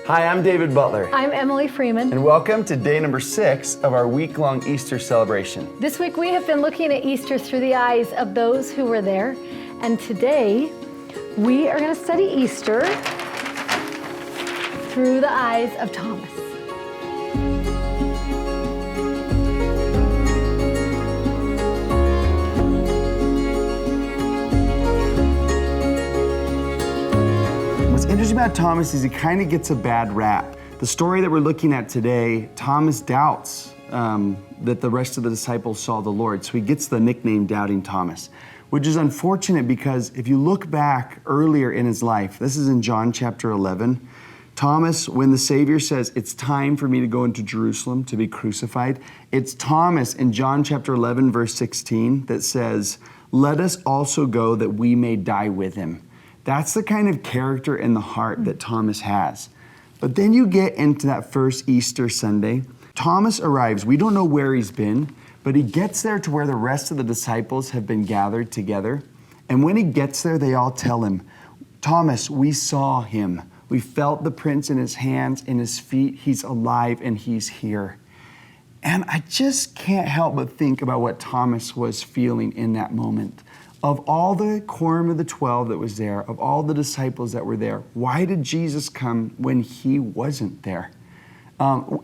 Hi, I'm David Butler. I'm Emily Freeman. And welcome to day number 6 of our week-long Easter celebration. This week we have been looking at Easter through the eyes of those who were there. And today we are going to study Easter through the eyes of Thomas. What's interesting about Thomas is he kind of gets a bad rap. The story that we're looking at today, Thomas doubts that the rest of the disciples saw the Lord, so he gets the nickname Doubting Thomas, which is unfortunate because if you look back earlier in his life, this is in John chapter 11, Thomas, when the Savior says, it's time for me to go into Jerusalem to be crucified, it's Thomas in John chapter 11, verse 16, that says, let us also go that we may die with him. That's the kind of character and the heart that Thomas has. But then you get into that first Easter Sunday. Thomas arrives. We don't know where he's been, but he gets there to where the rest of the disciples have been gathered together. And when he gets there, they all tell him, Thomas, we saw him. We felt the prints in his hands, in his feet. He's alive and he's here. And I just can't help but think about what Thomas was feeling in that moment. Of all the quorum of the 12 that was there, of all the disciples that were there, why did Jesus come when he wasn't there?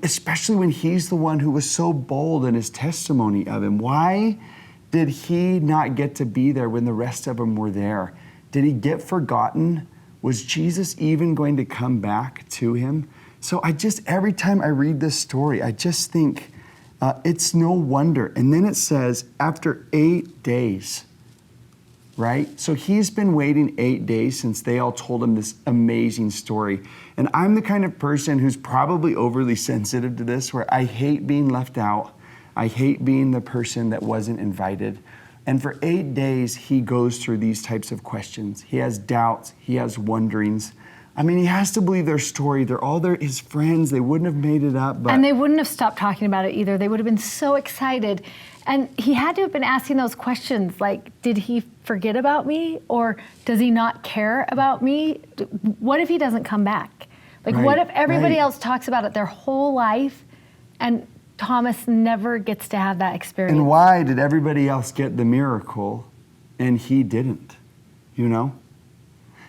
Especially when he's the one who was so bold in his testimony of him. Why did he not get to be there when the rest of them were there? Did he get forgotten? Was Jesus even going to come back to him? So every time I read this story, I just think it's no wonder. And then it says, after 8 days, right? So he's been waiting 8 days since they all told him this amazing story. And I'm the kind of person who's probably overly sensitive to this, where I hate being left out. I hate being the person that wasn't invited. And for 8 days, he goes through these types of questions. He has doubts. He has wonderings. I mean, he has to believe their story. They're all his friends. They wouldn't have made it up. And they wouldn't have stopped talking about it either. They would have been so excited. And he had to have been asking those questions like, did he forget about me? Or does he not care about me? What if he doesn't come back? Like, what if everybody else talks about it their whole life and Thomas never gets to have that experience? And why did everybody else get the miracle and he didn't? You know?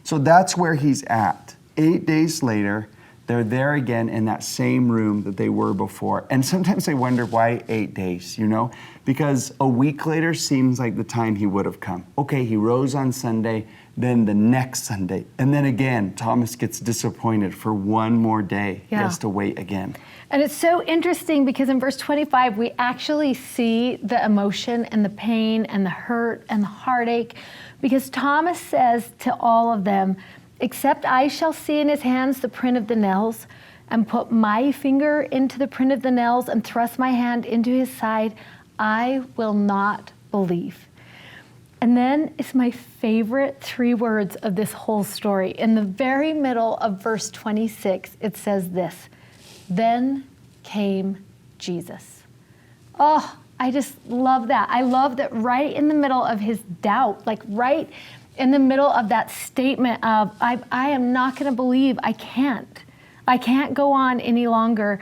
So that's where he's at. 8 days later, they're there again in that same room that they were before. And sometimes I wonder why 8 days, you know? Because a week later seems like the time he would have come. Okay, he rose on Sunday, then the next Sunday. And then again, Thomas gets disappointed for one more day. Yeah. He has to wait again. And it's so interesting because in verse 25, we actually see the emotion and the pain and the hurt and the heartache, because Thomas says to all of them, except I shall see in his hands the print of the nails, and put my finger into the print of the nails and thrust my hand into his side, I will not believe. And then it's my favorite 3 words of this whole story. In the very middle of verse 26, it says this, then came Jesus. Oh, I just love that. I love that right in the middle of his doubt, like right in the middle of that statement of, I am not going to believe, I can't go on any longer.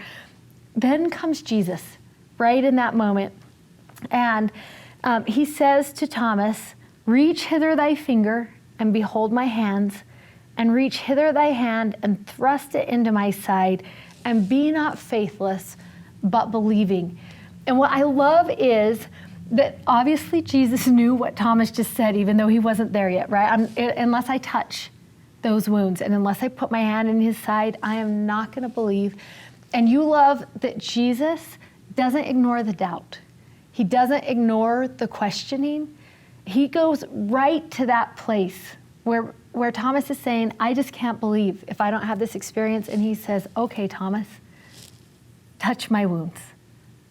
Then comes Jesus, right in that moment. And he says to Thomas, reach hither thy finger and behold my hands, and reach hither thy hand and thrust it into my side, and be not faithless, but believing. And what I love is that obviously Jesus knew what Thomas just said, even though he wasn't there yet, right? Unless I touch those wounds and unless I put my hand in his side, I am not going to believe. And you love that Jesus doesn't ignore the doubt. He doesn't ignore the questioning. He goes right to that place where Thomas is saying, I just can't believe if I don't have this experience. And he says, okay, Thomas, touch my wounds,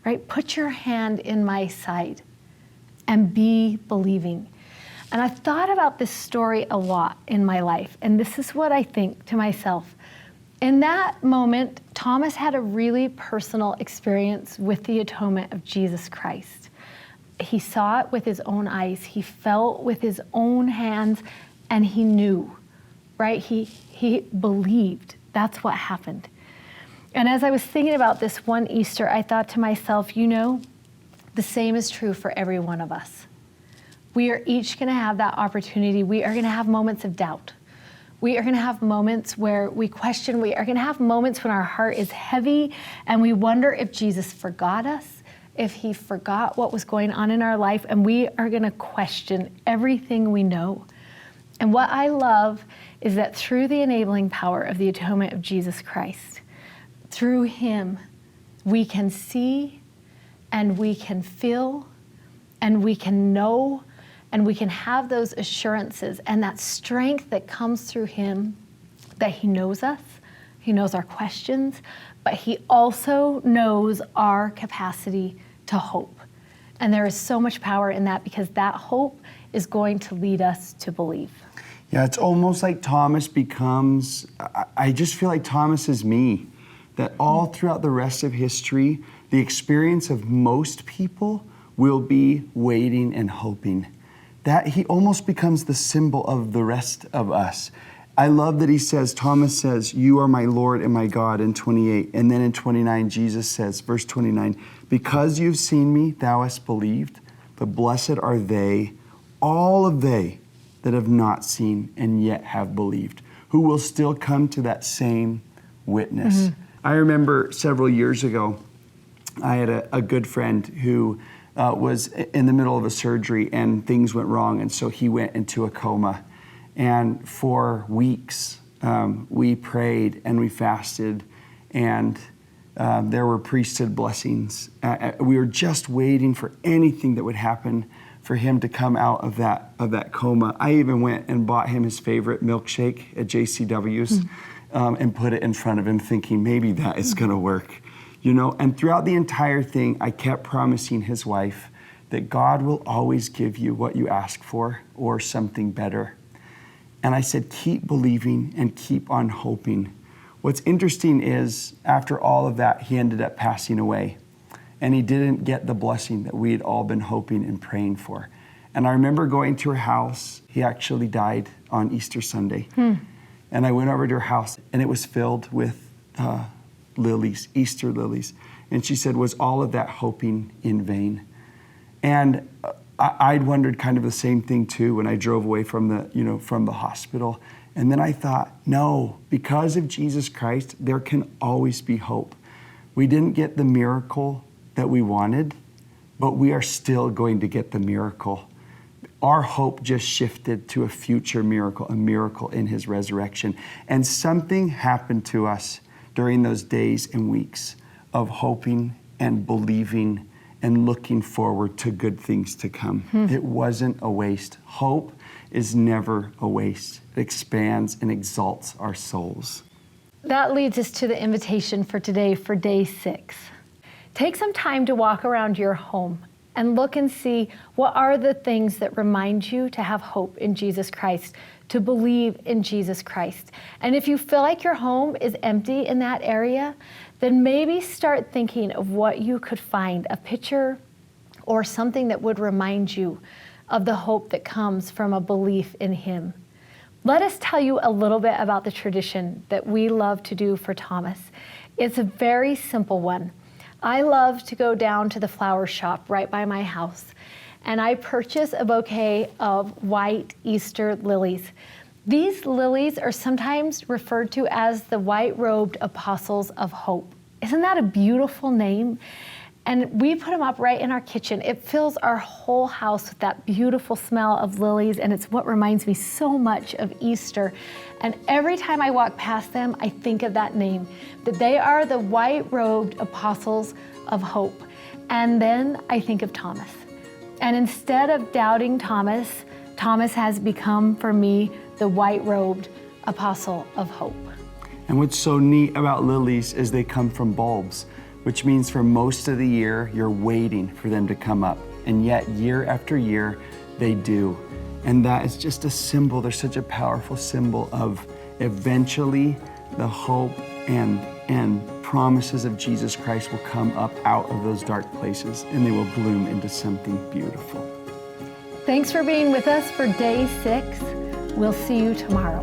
right? Put your hand in my side and be believing. And I've thought about this story a lot in my life. And this is what I think to myself. In that moment, Thomas had a really personal experience with the atonement of Jesus Christ. He saw it with his own eyes. He felt with his own hands, and he knew, right? He believed That's what happened. And as I was thinking about this one Easter, I thought to myself, the same is true for every one of us. We are each going to have that opportunity. We are going to have moments of doubt. We are going to have moments where we question. We are going to have moments when our heart is heavy and we wonder if Jesus forgot us, if he forgot what was going on in our life, and we are going to question everything we know. And what I love is that through the enabling power of the atonement of Jesus Christ, through him, we can see and we can feel and we can know and we can have those assurances and that strength that comes through him, that he knows us, he knows our questions, but he also knows our capacity to hope. And there is so much power in that because that hope is going to lead us to believe. Yeah, it's almost like Thomas becomes, I just feel like Thomas is me. That all throughout the rest of history, the experience of most people will be waiting and hoping. That he almost becomes the symbol of the rest of us. I love that he says, Thomas says, "You are my Lord and my God" in 28. And then in 29, Jesus says, verse 29, "Because you've seen me, thou hast believed, but blessed are they, all of they that have not seen and yet have believed," who will still come to that same witness. Mm-hmm. I remember several years ago, I had a good friend who was in the middle of a surgery and things went wrong, and so he went into a coma. And for weeks, we prayed and we fasted, and there were priesthood blessings. We were just waiting for anything that would happen for him to come out of that coma. I even went and bought him his favorite milkshake at JCW's and put it in front of him, thinking maybe that is going to work. And throughout the entire thing, I kept promising his wife that God will always give you what you ask for or something better. And I said, keep believing and keep on hoping. What's interesting is after all of that, he ended up passing away. And he didn't get the blessing that we had all been hoping and praying for. And I remember going to her house. He actually died on Easter Sunday. And I went over to her house, and it was filled with lilies, Easter lilies. And she said, was all of that hoping in vain? And I'd wondered kind of the same thing too when I drove away from the hospital. And then I thought, no, because of Jesus Christ, there can always be hope. We didn't get the miracle that we wanted, but we are still going to get the miracle. Our hope just shifted to a future miracle, a miracle in his resurrection. And something happened to us during those days and weeks of hoping and believing and looking forward to good things to come. It wasn't a waste. Hope is never a waste. It expands and exalts our souls. That leads us to the invitation for today for day 6. Take some time to walk around your home and look and see what are the things that remind you to have hope in Jesus Christ, to believe in Jesus Christ. And if you feel like your home is empty in that area, then maybe start thinking of what you could find, a picture or something that would remind you of the hope that comes from a belief in him. Let us tell you a little bit about the tradition that we love to do for Thomas. It's a very simple one. I love to go down to the flower shop right by my house, and I purchase a bouquet of white Easter lilies. These lilies are sometimes referred to as the white-robed apostles of hope. Isn't that a beautiful name? And we put them up right in our kitchen. It fills our whole house with that beautiful smell of lilies, and it's what reminds me so much of Easter. And every time I walk past them, I think of that name, that they are the white-robed apostles of hope. And then I think of Thomas. And instead of doubting Thomas, Thomas has become, for me, the white-robed apostle of hope. And what's so neat about lilies is they come from bulbs, which means for most of the year, you're waiting for them to come up. And yet, year after year, they do. And that is just a symbol. There's such a powerful symbol of eventually the hope and promises of Jesus Christ will come up out of those dark places, and they will bloom into something beautiful. Thanks for being with us for day 6. We'll see you tomorrow.